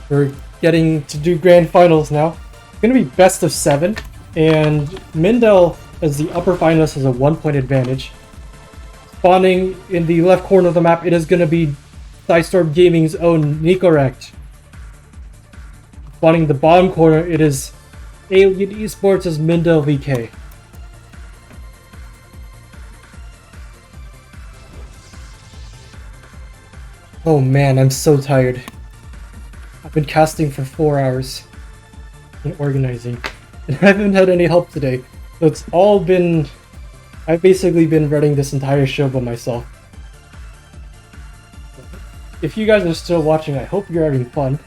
We're getting to do grand finals now. It's gonna be best of 7, and Mindel, as the upper finalist, has a 1-point advantage. Spawning in the left corner of the map, it is gonna be Sidestorm Gaming's own Nicoract. Spawning in the bottom corner, it is Alien Esports' MindelVK. Oh man, I'm so tired. I've been casting for 4 hours and organizing, and I haven't had any help today. So it's all been... I've basically been running this entire show by myself. If you guys are still watching, I hope you're having fun.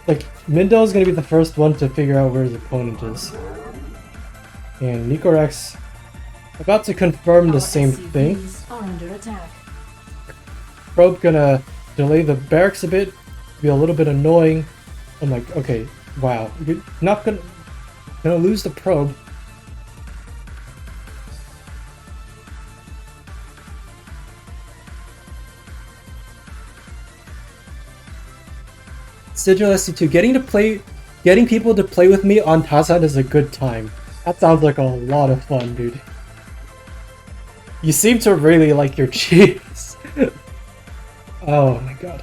Like, Mindel is going to be the first one to figure out where his opponent is. And Nicoract's about to confirm the same thing. Probe gonna delay the barracks a bit, be a little bit annoying. I'm like, okay, wow, you're not gonna lose the probe. Sigil SC2, getting people to play with me on Tazan is a good time. That sounds like a lot of fun, dude. You seem to really like your cheese. Oh my god.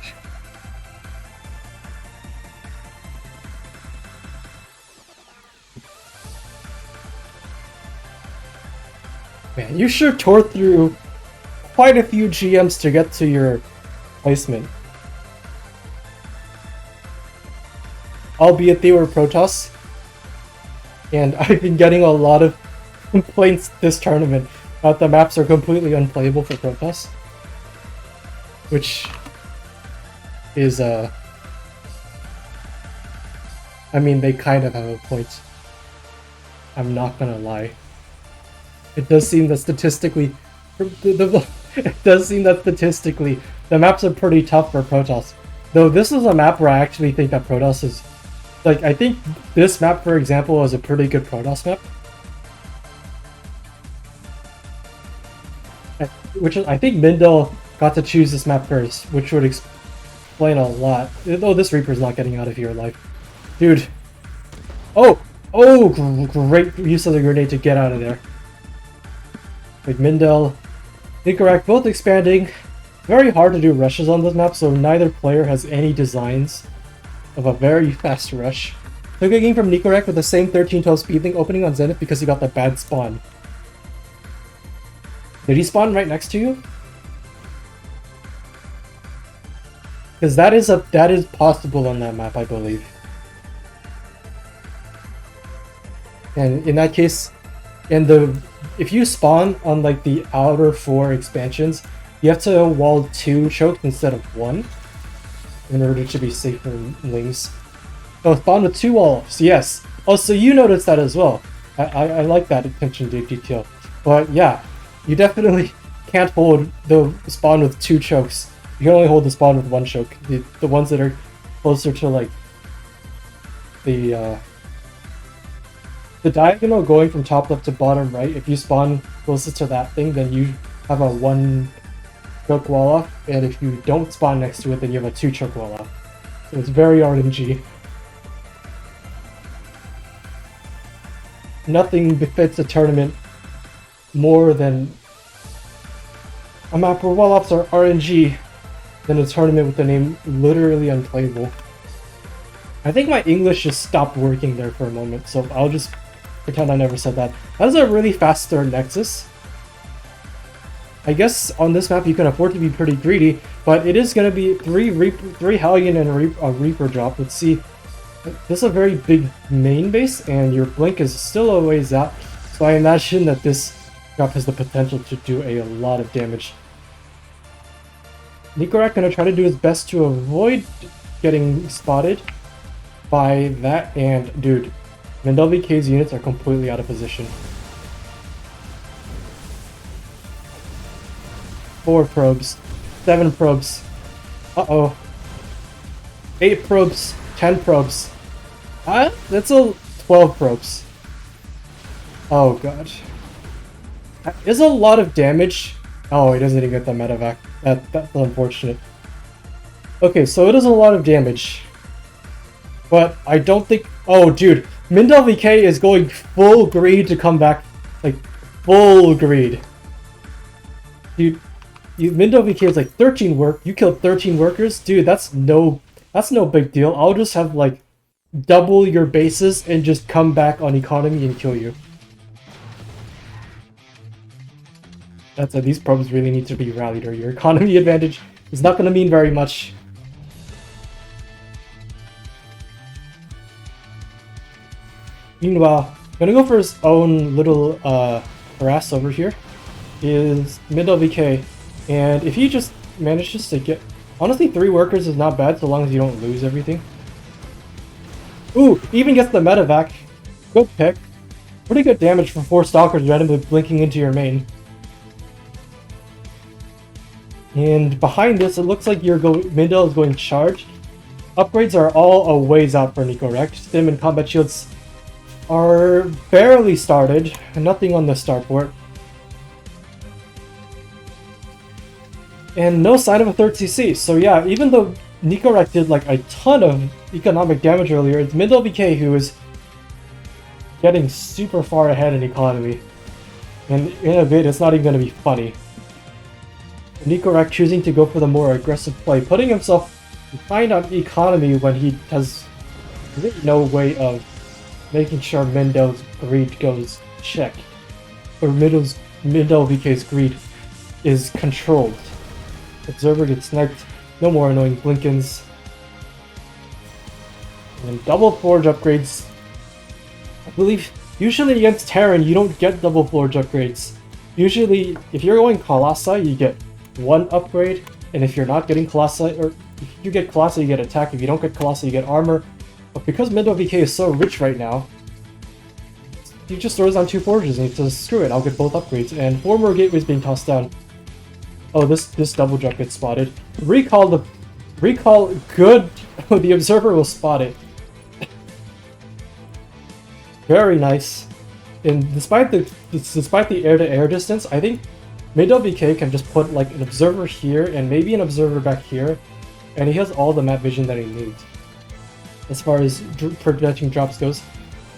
Man, you sure tore through quite a few GMs to get to your placement. Albeit they were Protoss. And I've been getting a lot of complaints this tournament that the maps are completely unplayable for Protoss. Which is, I mean, they kind of have a point. I'm not gonna lie. It does seem that statistically, it does seem that statistically, the maps are pretty tough for Protoss. Though this is a map where I actually think that Protoss is, like, I think this map, for example, is a pretty good Protoss map. Which I think Mindel got to choose this map first, which would explain a lot. Though this Reaper's not getting out of here alive. Dude. Oh! Oh! Great use of the grenade to get out of there. Like Mindel, Nicoract, both expanding. Very hard to do rushes on this map, so neither player has any designs of a very fast rush. Took a game from Nicoract with the same 13-12 speed thing opening on Zenith because he got the bad spawn. Did he spawn right next to you? Because that is possible on that map, I believe. And in that case, if you spawn on like the outer 4 expansions, you have to wall 2 choked instead of 1 in order to be safe from lings. So spawn with 2 walls, yes. Oh, so you noticed that as well. I like that attention to detail. But yeah, you definitely can't hold the spawn with 2 chokes. You can only hold the spawn with 1 choke. The ones that are closer to like the diagonal going from top left to bottom right. If you spawn closest to that thing, then you have a 1 choke wall off, and if you don't spawn next to it, then you have a 2 choke wall off. So it's very RNG. Nothing befits a tournament more than a map where wall offs are RNG than a tournament with the name literally unplayable. I think my English just stopped working there for a moment, so I'll just pretend I never said that. That is a really fast third Nexus. I guess on this map you can afford to be pretty greedy, but it is going to be 3 Hellion and a Reaper drop. Let's see. This is a very big main base, and your blink is still a ways out, so I imagine that this drop has the potential to do a lot of damage. Nicoract gonna try to do his best to avoid getting spotted by that, and dude, MindelVK's units are completely out of position. 4 probes, 7 probes, uh-oh, 8 probes, 10 probes, that's a 12 probes. Oh god. That is a lot of damage. Oh, he doesn't even get the medevac. That's unfortunate. Okay, so it is a lot of damage. But I don't think... Oh, dude. MindelVK is going full greed to come back. Like, full greed. Dude, MindelVK is like 13 work. You killed 13 workers? Dude, that's no big deal. I'll just have, like, double your bases and just come back on economy and kill you. That's these probes really need to be rallied, or your economy advantage is not going to mean very much. Meanwhile, I'm gonna go for his own little harass over here. Is MindelVK, and if he just manages to get, honestly, 3 workers is not bad so long as you don't lose everything. Ooh, he even gets the MetaVK. Good pick. Pretty good damage from 4 stalkers randomly blinking into your main. And behind this, it looks like Mindel is going charge. Upgrades are all a ways out for Nicoract. Stim and combat shields are barely started. Nothing on the starport. And no sign of a 3rd CC. So yeah, even though Nicoract did like a ton of economic damage earlier, it's MindelVK who is getting super far ahead in economy. And in a bit, it's not even going to be funny. Nicoract choosing to go for the more aggressive play, putting himself behind on economy when he has really no way of making sure Mindel's greed goes checked. Or MindelVK's greed is controlled. Observer gets sniped, no more annoying blinkins. And double forge upgrades. I believe usually against Terran you don't get double forge upgrades. Usually if you're going Colossi you get 1 upgrade, and if you're not getting Colossi, or if you get Colossi you get attack, if you don't get Colossi you get armor. But because MindelVK is so rich right now, he just throws on 2 forges and he says, screw it, I'll get both upgrades, and 4 more gateways being tossed down. Oh, this double jump gets spotted. Recall good. The observer will spot it. Very nice. And despite the air-to-air distance, I think MindelVK can just put like an observer here and maybe an observer back here, and he has all the map vision that he needs as far as projecting drops goes.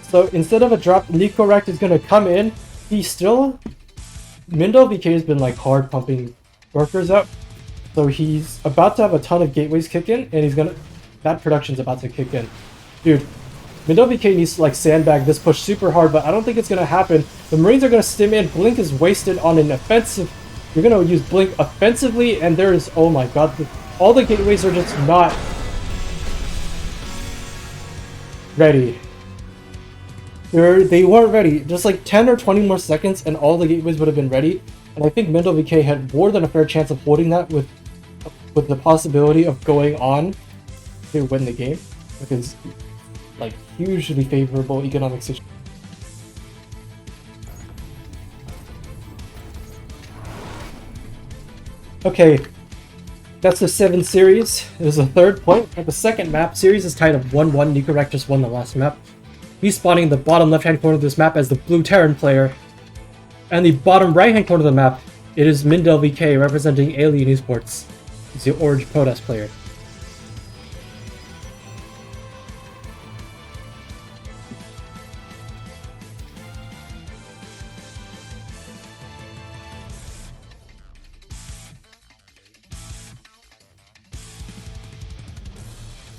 So instead of a drop, Nicoract is gonna come in. MindelVK has been like hard pumping workers out, so he's about to have a ton of gateways kick in, and that production's about to kick in. Dude, MindelVK needs to like sandbag this push super hard, but I don't think it's gonna happen. The Marines are gonna stim in. Blink is wasted on an offensive. You're gonna use Blink offensively, and there is, oh my god, all the gateways are just not ready. They weren't ready. Just like 10 or 20 more seconds, and all the gateways would have been ready. And I think MindelVK had more than a fair chance of holding that with the possibility of going on to win the game, because like hugely favorable economic situation. Okay, that's the 7 series. It was the 3rd point. At the 2nd map, series is tied at 1-1. Nicoract just won the last map. He's spawning in the bottom left-hand corner of this map as the blue Terran player. And the bottom right-hand corner of the map, it is MindelVK representing Alien Esports. He's the orange protest player.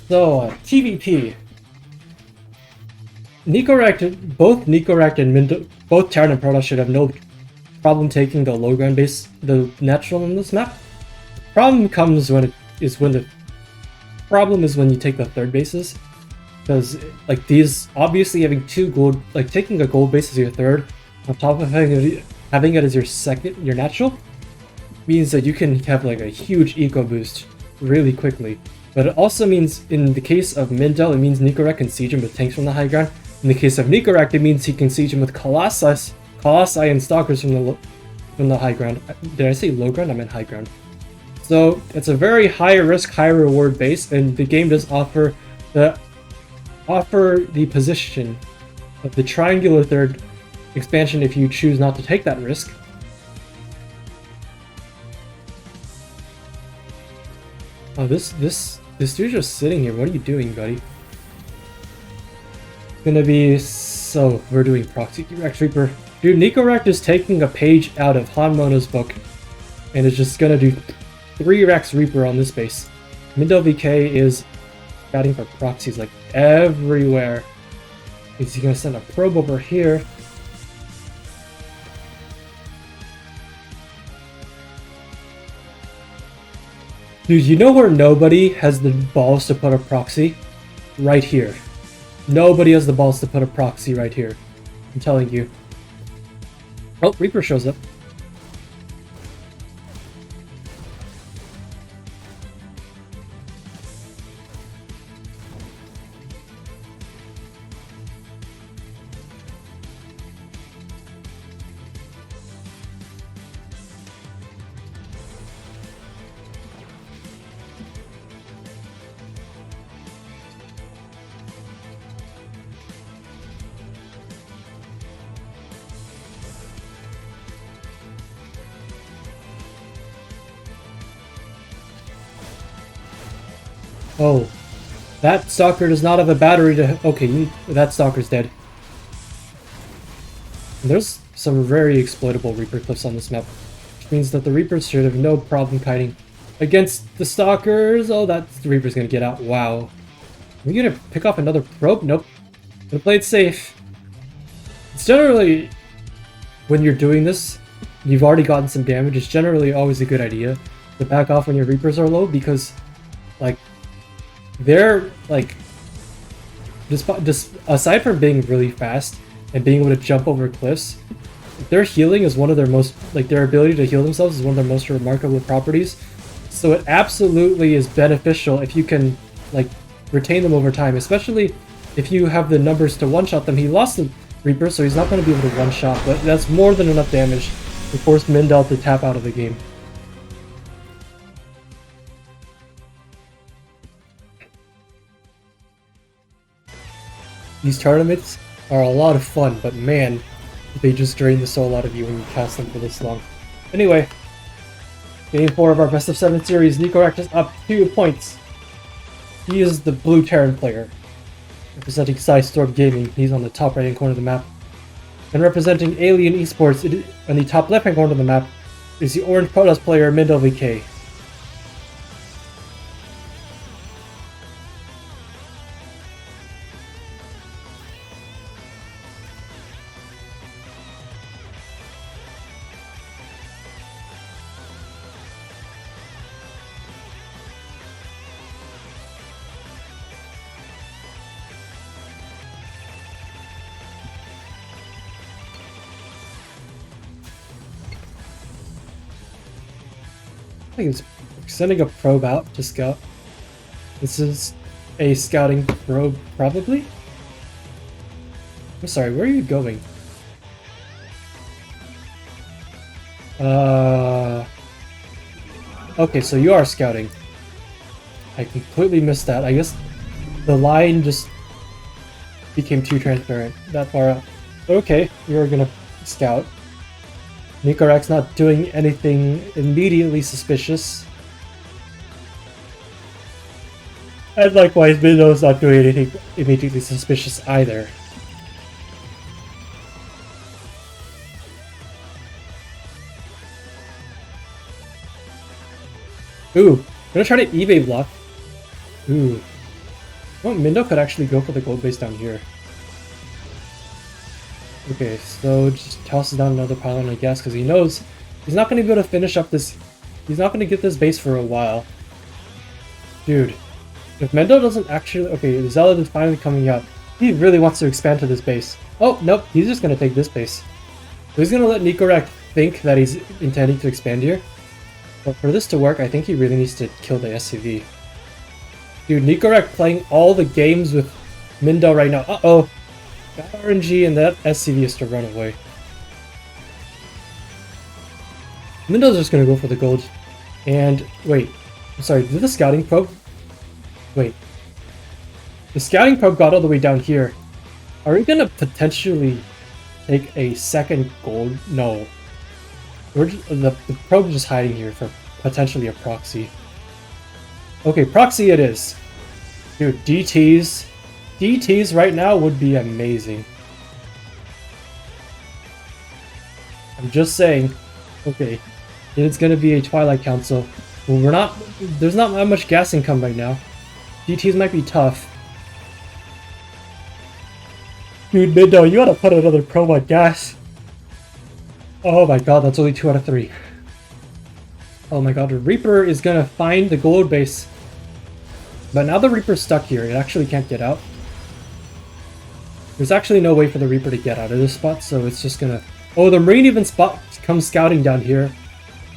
So, TVP. Both Nicoract and both Terran and Protoss should have no problem taking the low ground base, the natural on this map. The problem comes when you take the 3rd bases, because like these, obviously having 2 gold, like taking a gold base as your 3rd, on top of having it as your 2nd, your natural, means that you can have like a huge eco boost really quickly. But it also means, in the case of Mindel, it means Nicoract can siege him with tanks from the high ground. In the case of Nicoract, it means he can siege him with Colossi and Stalkers from the high ground. Did I say low ground? I meant high ground. So it's a very high risk, high reward base, and the game does offer the position of the triangular 3rd expansion if you choose not to take that risk. Oh, this dude's just sitting here. What are you doing, buddy? It's gonna be so we're doing proxy Rex Reaper. Dude, Nicoract is taking a page out of Hanmono's book and is just gonna do 3 Rex Reaper on this base. MindelVK is scouting for proxies like everywhere. Is he gonna send a probe over here? Dude, you know where nobody has the balls to put a proxy? Right here. Nobody has the balls to put a proxy right here. I'm telling you. Oh, Reaper shows up. Oh, that stalker does not have a battery to... Okay, that stalker's dead. And there's some very exploitable Reaper cliffs on this map, which means that the Reapers should have no problem kiting against the stalkers. Oh, the Reaper's gonna get out. Wow. Are we gonna pick off another probe? Nope. Gonna play it safe. It's generally, when you're doing this, you've already gotten some damage. It's generally always a good idea to back off when your Reapers are low because, like, they're like, just aside from being really fast and being able to jump over cliffs, their healing is one of their most, like, their ability to heal themselves is one of their most remarkable properties. So it absolutely is beneficial if you can, like, retain them over time, especially if you have the numbers to one-shot them. He lost the Reaper, so he's not going to be able to one-shot, but that's more than enough damage to force Mindel to tap out of the game. These tournaments are a lot of fun, but man, they just drain the soul out of you when you cast them for this long. Anyway, Game 4 of our best of 7 series, Nicoract is up 2 points. He is the blue Terran player. Representing Storm Gaming, he's on the top right hand corner of the map. And representing Alien Esports on the top left hand corner of the map is the orange Protoss player MindelVK. I think it's sending a probe out to scout. This is a scouting probe, probably? I'm sorry, where are you going? Okay, so you are scouting. I completely missed that. I guess the line just became too transparent that far out. Okay, you're gonna scout. Nicoract's not doing anything immediately suspicious. And likewise, Mindel's not doing anything immediately suspicious either. Ooh, I'm gonna try to eBay block. Ooh. Oh, Mindel could actually go for the gold base down here. Okay, so just tosses down another pylon, I guess, because he knows he's not going to be able to finish up this. He's not going to get this base for a while. Dude, if Mindel doesn't actually... Okay, the Zealot is finally coming out. He really wants to expand to this base. Oh, nope, he's just going to take this base. So he's going to let Nicoract think that he's intending to expand here. But for this to work, I think he really needs to kill the SCV. Dude, Nicoract playing all the games with Mindel right now. Uh-oh. That RNG and that SCV is to run away. Mindel's just gonna go for the gold. And wait, I'm sorry, did the scouting probe? Wait. The scouting probe got all the way down here. Are we gonna potentially take a second gold? No. We're just, the probe is just hiding here for potentially a proxy. Okay, proxy it is. Dude, DTs right now would be amazing. I'm just saying. Okay, it's gonna be a Twilight Council. Well, there's not that much gas income right now. DTs might be tough. Dude, Mindo, you gotta put another probe on gas. Oh my god, that's only 2 out of 3. Oh my god, the Reaper is gonna find the gold base. But now the Reaper's stuck here. It actually can't get out. There's actually no way for the Reaper to get out of this spot, so it's just gonna... Oh, the Marine even comes scouting down here.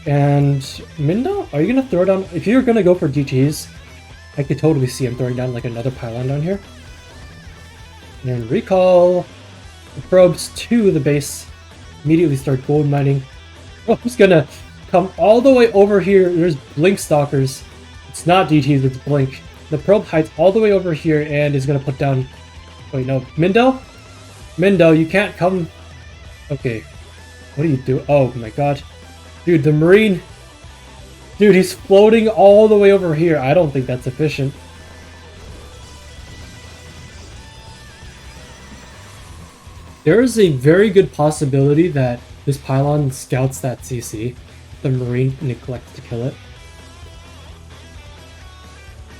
And... Mindo? Are you gonna throw down... If you're gonna go for DTs, I could totally see him throwing down like another pylon down here. And recall the probes to the base. Immediately start gold mining. Oh, he's gonna come all the way over here. There's Blink Stalkers. It's not DTs, it's Blink. The probe hides all the way over here and is gonna put down... Wait, no. Mindo? Mindo, you can't come... Okay. What do you do? Oh my god. Dude, the Marine... Dude, he's floating all the way over here. I don't think that's efficient. There is a very good possibility that this pylon scouts that CC. The Marine neglects to kill it.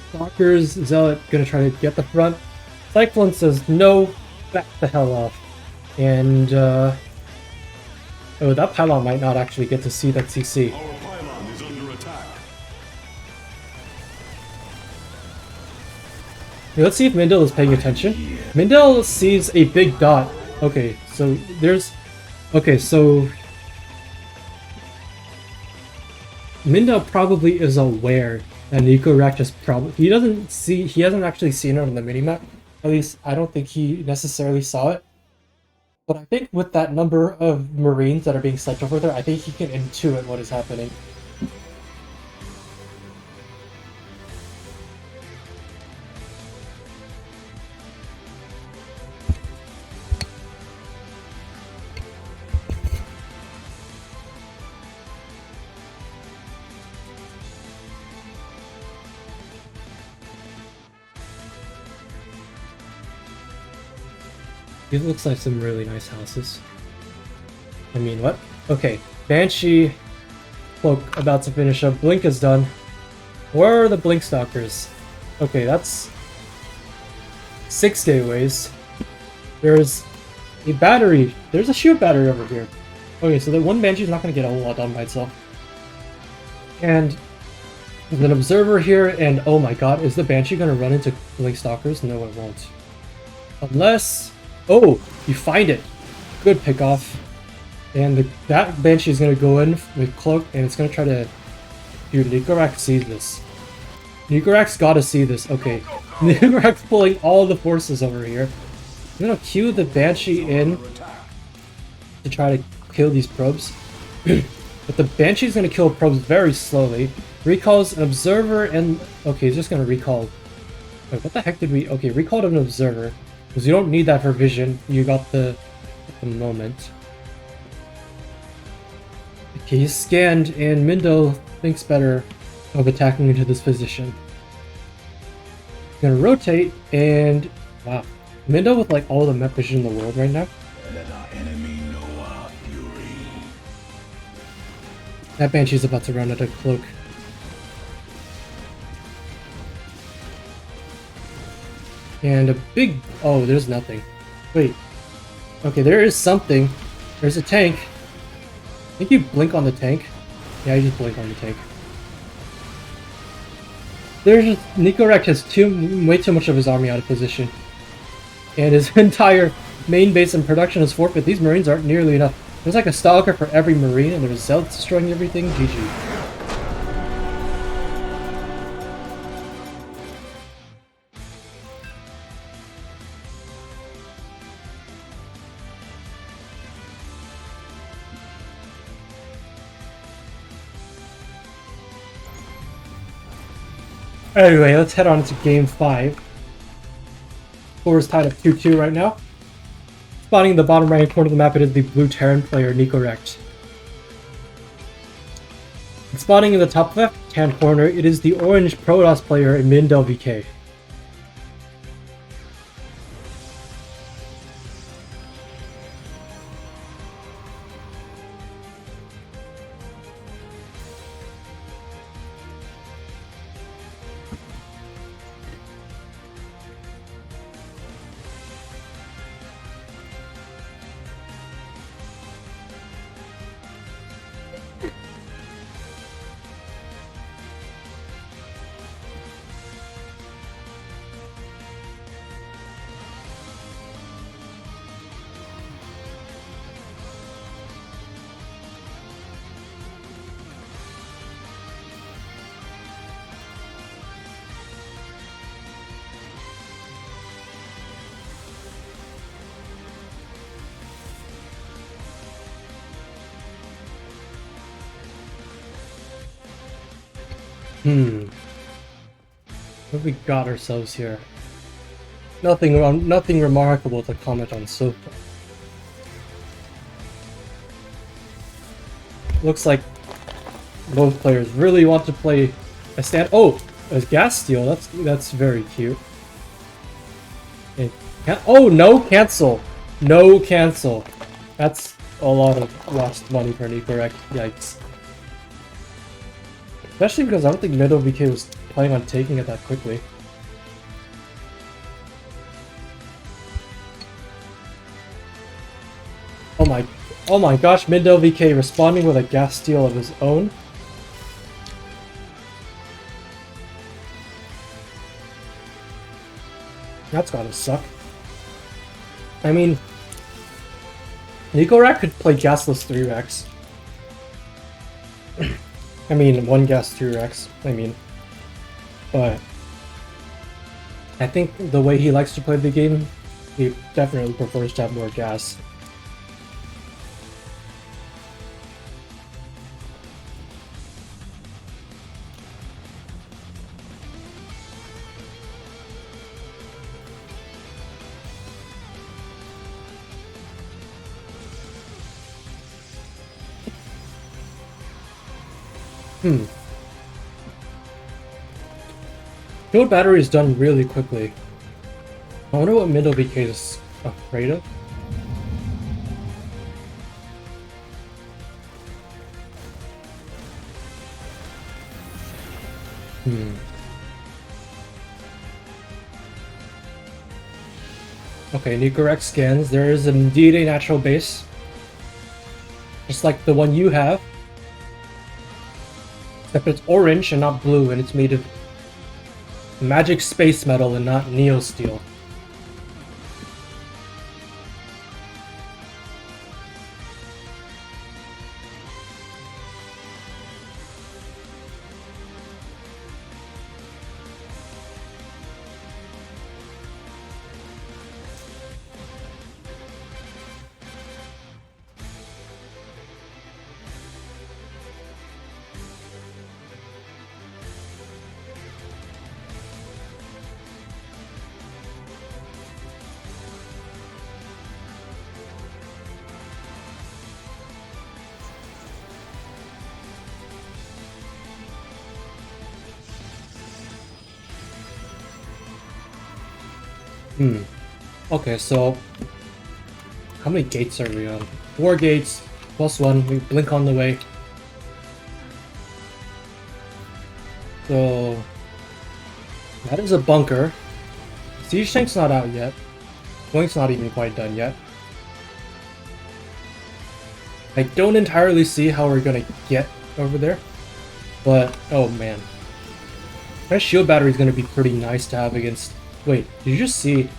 Stalkers, Zealot gonna try to get the front. Cyclone says no, back the hell off. And oh, that pylon might not actually get to see that CC. Our pylon is under attack. Okay, let's see if Mindel is paying attention. Mindel sees a big dot. Okay, so there's... Okay, so... Mindel probably is aware that Nicoract is probably... He hasn't actually seen it on the minimap. At least, I don't think he necessarily saw it. But I think with that number of Marines that are being sent over there, I think he can intuit what is happening. It looks like some really nice houses. I mean, what? Okay, Banshee Cloak about to finish up. Blink is done. Where are the Blink Stalkers? Okay, that's 6 gateways. There's a battery. There's a shield battery over here. Okay, so the one Banshee's not going to get a whole lot done by itself. And there's an observer here, and oh my god, is the Banshee going to run into Blink Stalkers? No, it won't. Unless... Oh, you find it. Good pick off. And that Banshee is going to go in with Cloak, and it's going to try to... Dude, Nicoract sees this. Nicoract's got to see this. Okay. Nicoract's pulling all the forces over here. I'm going to cue the Banshee in to try to kill these probes. But the Banshee's going to kill probes very slowly. Recalls an observer and... Okay, he's just going to recall... Wait, what the heck did we... Okay, recalled an observer. Because you don't need that for vision. You got the moment. Okay, he's scanned, and Mindo thinks better of attacking into this position. He's gonna rotate, and wow, Mindo with like all the map vision in the world right now. Let our enemy know our fury. That Banshee's about to run out of Cloak. And a big... Oh, there's nothing. Wait. Okay, there is something. There's a tank. I think you blink on the tank. Yeah, you just blink on the tank. There's just... Nicoract has way too much of his army out of position. And his entire main base and production is forfeit. These Marines aren't nearly enough. There's like a Stalker for every Marine, and there's Zealots destroying everything. GG. Anyway, let's head on to game 5. Score is tied up 2-2 right now. Spotting in the bottom right corner of the map, it is the blue Terran player, Nicoract. Spawning in the top left-hand corner, it is the orange Protoss player in MindelVK. What have we got ourselves here? Nothing remarkable to comment on so far. Looks like both players really want to play a stand. Oh, a gas steal. That's very cute. Oh, no cancel. No cancel. That's a lot of lost money for Nicoract. Yikes. Especially because I don't think MindelVK was planning on taking it that quickly. Oh my gosh, MindelVK responding with a gas steal of his own. That's gotta suck. I mean, Nicoract could play gasless 3-Rex. I mean, 1 gas 2-Rex, but I think the way he likes to play the game, he definitely prefers to have more gas. Field battery is done really quickly. I wonder what MindelVK is afraid of. Okay, Nicoract scans. There is indeed a natural base. Just like the one you have. Except it's orange and not blue, and it's made of magic space metal and not neo steel. Okay, so how many gates are we on? 4 gates, +1, we blink on the way. So that is a bunker. Siege tank's not out yet. Blink's not even quite done yet. I don't entirely see how we're gonna get over there, but oh man. That shield battery is gonna be pretty nice to have against. Wait, did you just see?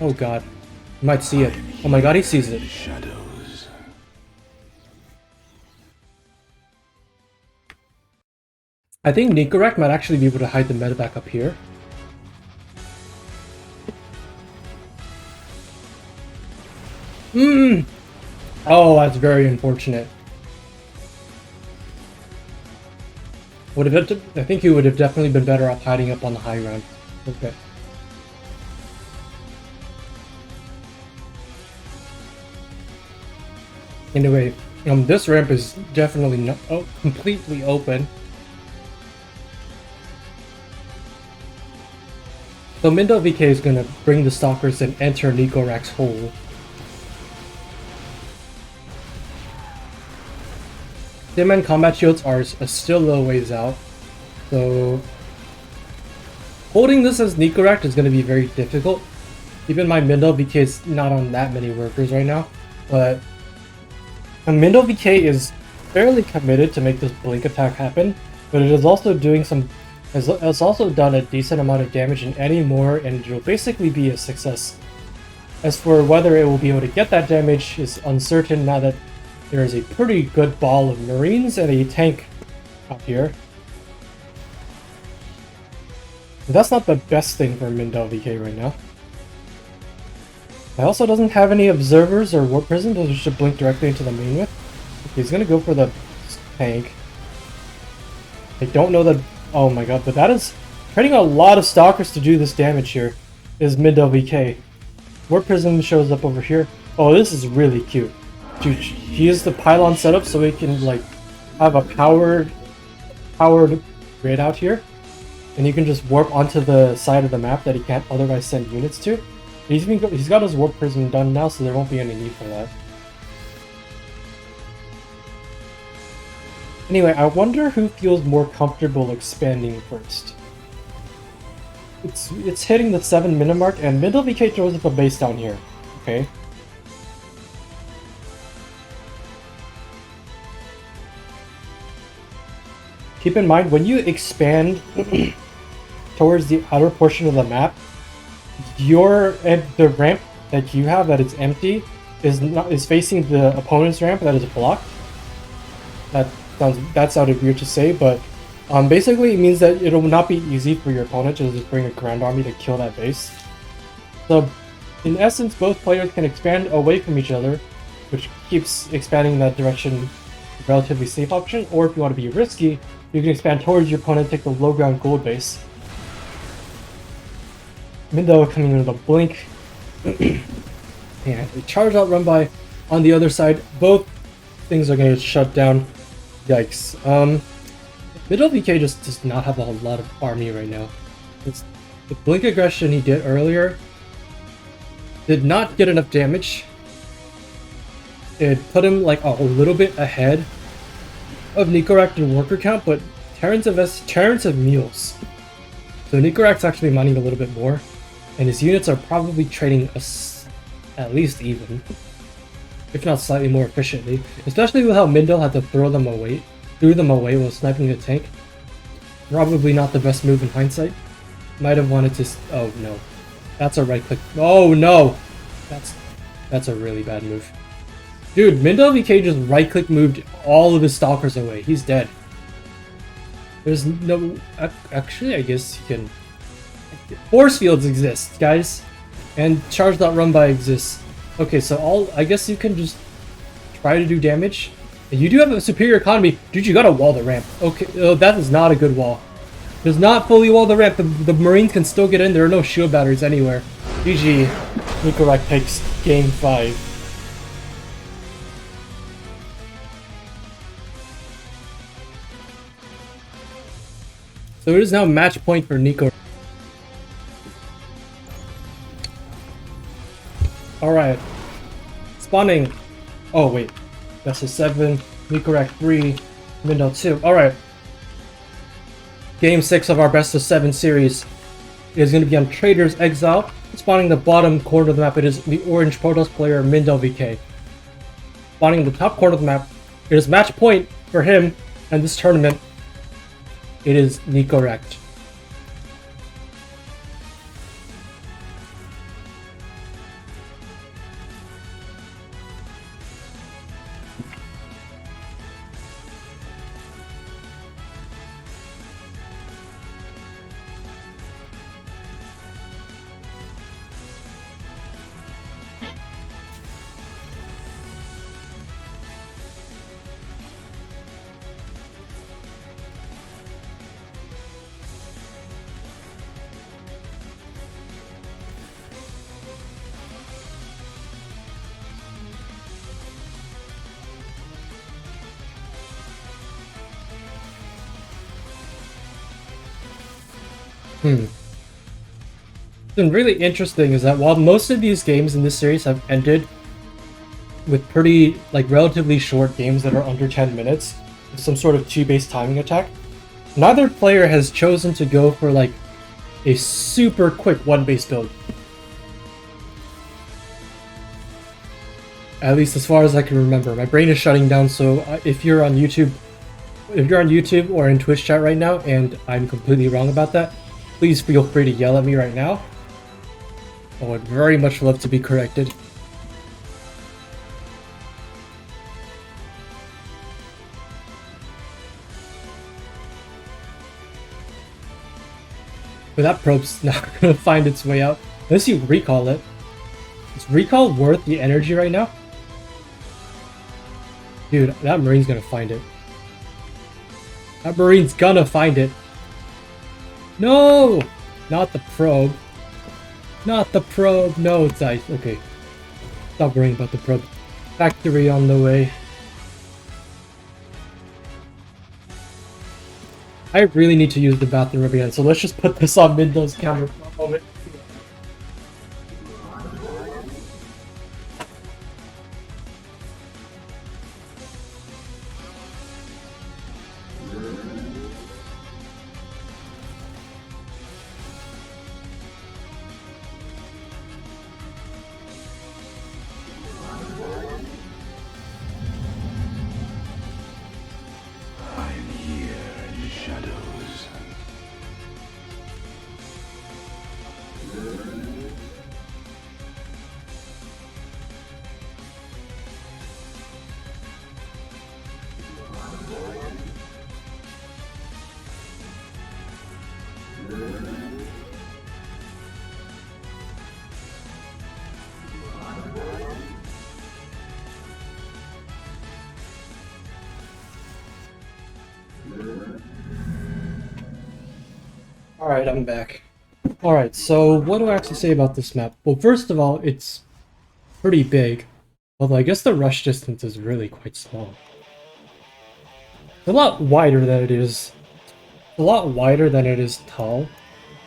Oh god. You might see it. Oh my god, he sees it. Shadows. I think Nicoract might actually be able to hide the medevac up here. Oh, that's very unfortunate. I think he would have definitely been better off hiding up on the high ground. Okay. Anyway, This ramp is definitely not completely open. So MindelVK is gonna bring the Stalkers and enter Nicoract's hole. Sim and combat shields are still a little ways out, so holding this as Nicoract is gonna be very difficult. Keep in mind MindelVK is not on that many workers right now, but MindelVK is fairly committed to make this blink attack happen, but it is also doing has also done a decent amount of damage, and any more and it will basically be a success. As for whether it will be able to get that damage is uncertain now that there is a pretty good ball of Marines and a tank up here. But that's not the best thing for MindelVK right now. It also doesn't have any observers or warp prisms that should blink directly into the main with. Okay, he's gonna go for the tank. I don't know that. Oh my god, but that is trading a lot of stalkers to do this damage here. Is MindelVK. Warp prism shows up over here. Oh, this is really cute. Dude, he has the pylon setup so he can like have a powered grid out here, and you can just warp onto the side of the map that he can't otherwise send units to. He's got his warp prism done now, so there won't be any need for that. Anyway, I wonder who feels more comfortable expanding first. It's hitting the 7-minute mark, and MindelVK throws up a base down here. Okay. Keep in mind, when you expand towards the outer portion of the map, the ramp that you have that is empty is facing the opponent's ramp that is blocked. That sounded weird to say, but basically it means that it'll not be easy for your opponent to just bring a Grand Army to kill that base. So, in essence, both players can expand away from each other, which keeps expanding in that direction a relatively safe option, or if you want to be risky, you can expand towards your opponent and take the low ground gold base. Mindo coming in with a blink. And a charge out run by on the other side. Both things are going to get shut down. Yikes. MindelVK just does not have a lot of army right now. The blink aggression he did earlier did not get enough damage. It put him like a little bit ahead of Nicoract in worker count, but Terrans have meals. So Nicoract's actually mining a little bit more, and his units are probably trading at least even, if not slightly more efficiently, especially with how Mindel had to threw them away while sniping the tank. Probably not the best move in hindsight. Might have wanted to. Oh no, that's a right click. Oh no, that's a really bad move. Dude, MindelVK just right click moved all of his stalkers away. He's dead. There's no. Actually, I guess you can. Force fields exist, guys, and charge.run by exists. Okay, so I guess you can just try to do damage. You do have a superior economy. Dude, you gotta wall the ramp. Okay, oh, that is not a good wall. Does not fully wall the ramp. The Marines can still get in. There are no shield batteries anywhere. GG. Nicoract takes game 5. So it is now match point for Nico. Alright. Spawning. Oh, wait. That's a 7. Nicoract 3. Mindel 2. Alright. Game 6 of our best of 7 series is going to be on Trader's Exile. Spawning the bottom corner of the map, it is the orange Protoss player MindelVK. Spawning the top corner of the map, it is match point for him and this tournament. It is Nicoract. What's been really interesting is that while most of these games in this series have ended with pretty, like, relatively short games that are under 10 minutes, with some sort of chi-based timing attack, neither player has chosen to go for, like, a super quick one-base build. At least as far as I can remember. My brain is shutting down, so if you're on YouTube or in Twitch chat right now, and I'm completely wrong about that, please feel free to yell at me right now. I would very much love to be corrected. But that probe's not gonna find its way out unless you recall it. Is recall worth the energy right now? Dude, that Marine's gonna find it. That Marine's gonna find it. No! Not the probe. Not the probe. No, it's ice. Okay. Stop worrying about the probe. Factory on the way. I really need to use the bathroom again, so let's just put this on Mindel's camera for a moment. I'm here in the shadows. Alright, I'm back. Alright, so what do I actually say about this map? Well, first of all, it's pretty big. Although I guess the rush distance is really quite small. It's a lot wider than it is. It's a lot wider than it is tall.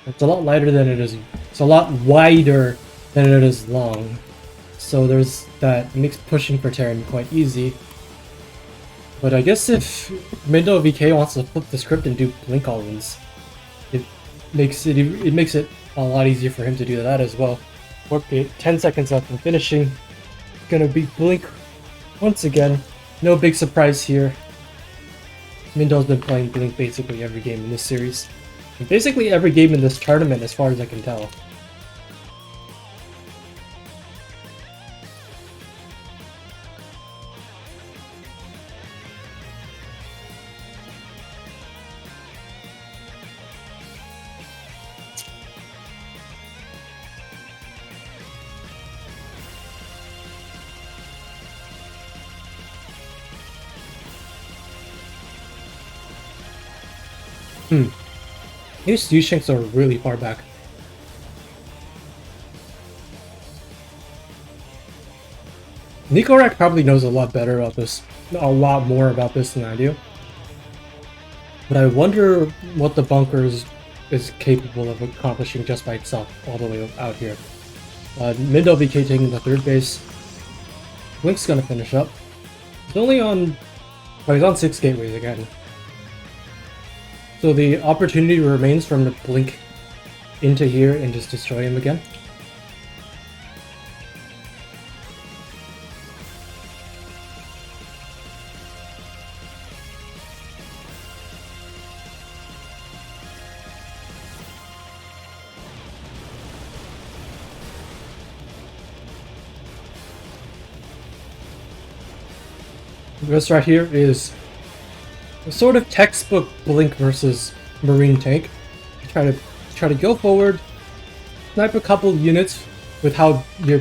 It's a lot lighter than it is. It's a lot wider than it is long. So there's that. It makes pushing for Terran quite easy. But I guess if MindelVK wants to flip the script and do blink all-ins, it makes it a lot easier for him to do that as well. Okay, 10 seconds left from finishing. Gonna be blink once again. No big surprise here. Mindel's been playing blink basically every game in this series. And basically every game in this tournament as far as I can tell. These U-shanks are really far back. Nicoract probably knows a lot better about this, a lot more about this than I do. But I wonder what the bunker is capable of accomplishing just by itself, all the way out here. MindelVK taking the third base. Blink's gonna finish up. He's only on... oh, he's on 6 gateways again. So the opportunity remains for him to blink into here and just destroy him again. This right here is a sort of textbook blink versus marine tank. Try to go forward, snipe a couple units with how your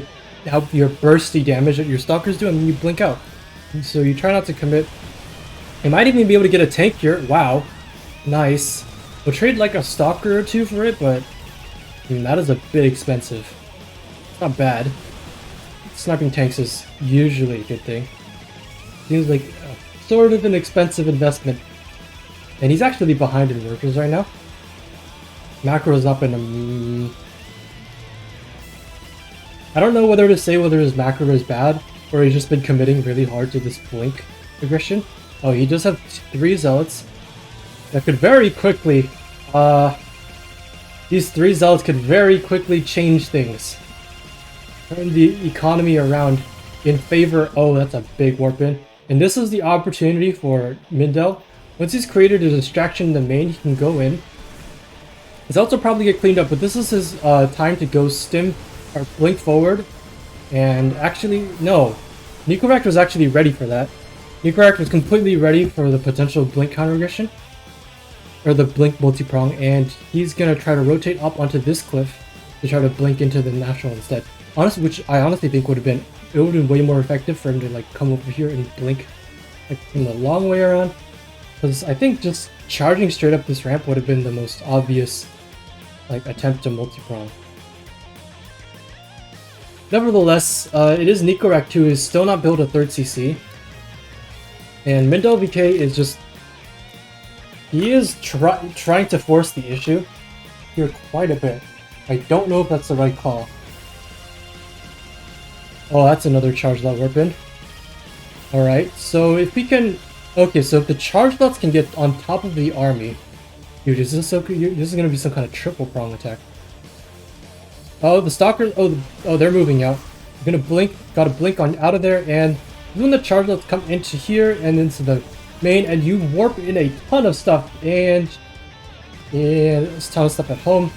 bursty damage that your stalkers do, and then you blink out. And so you try not to commit. You might even be able to get a tank here. Wow, nice. We'll trade like a stalker or two for it, but I mean, that is a bit expensive. It's not bad. Sniping tanks is usually a good thing. Seems like sort of an expensive investment. And he's actually behind in workers right now. Macro's up in I don't know whether to say whether his macro is bad, or he's just been committing really hard to this blink aggression. Oh, he does have 3 zealots. That could very quickly, these 3 zealots could very quickly change things. Turn the economy around in favor. Oh, that's a big warp in. And this is the opportunity for Mindel. Once he's created a distraction in the main, he can go in. His zealots will probably get cleaned up, but this is his time to go stim or blink forward. And actually, no. Nicoract was actually ready for that. Nicoract was completely ready for the potential blink counter aggression. Or the blink multi-prong, and he's gonna try to rotate up onto this cliff to try to blink into the national instead. Honestly, which I honestly think would have been way more effective for him to like come over here and blink like from the long way around. Because I think just charging straight up this ramp would have been the most obvious like attempt to multi-prong. Nevertheless, it is Nicoract who is still not built a 3rd CC. And MindelVK is just... He is trying to force the issue here quite a bit. I don't know if that's the right call. Oh, that's another charge lot warp in. Alright, so if we can... Okay, so if the charge lots can get on top of the army... Dude, is this okay? This is gonna be some kind of triple prong attack. Oh, the stalkers... Oh, they're moving out. I'm gonna blink. Gotta blink on out of there, and when the charge lots come into here and into the main, and you warp in a ton of stuff, and a ton of stuff at home.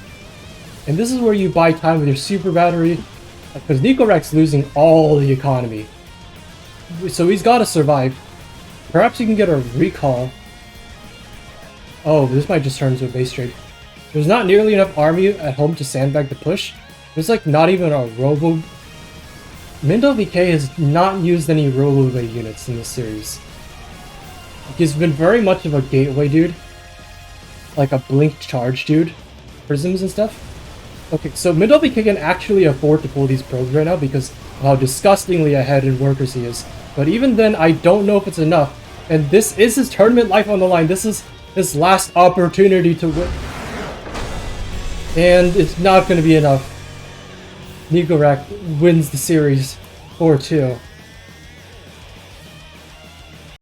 And this is where you buy time with your super battery, because Nicoract's losing all the economy. So he's got to survive. Perhaps you can get a recall. Oh, this might just turn into a base trade. There's not nearly enough army at home to sandbag the push. There's like not even a robo... MindelVK has not used any robo units in this series. He's been very much of a gateway dude. Like a blink charge dude. Prisms and stuff. Okay, so MindelVK can actually afford to pull these probes right now because of how disgustingly ahead in workers he is. But even then, I don't know if it's enough. And this is his tournament life on the line. This is his last opportunity to win. And it's not going to be enough. Nicoract wins the series 4-2.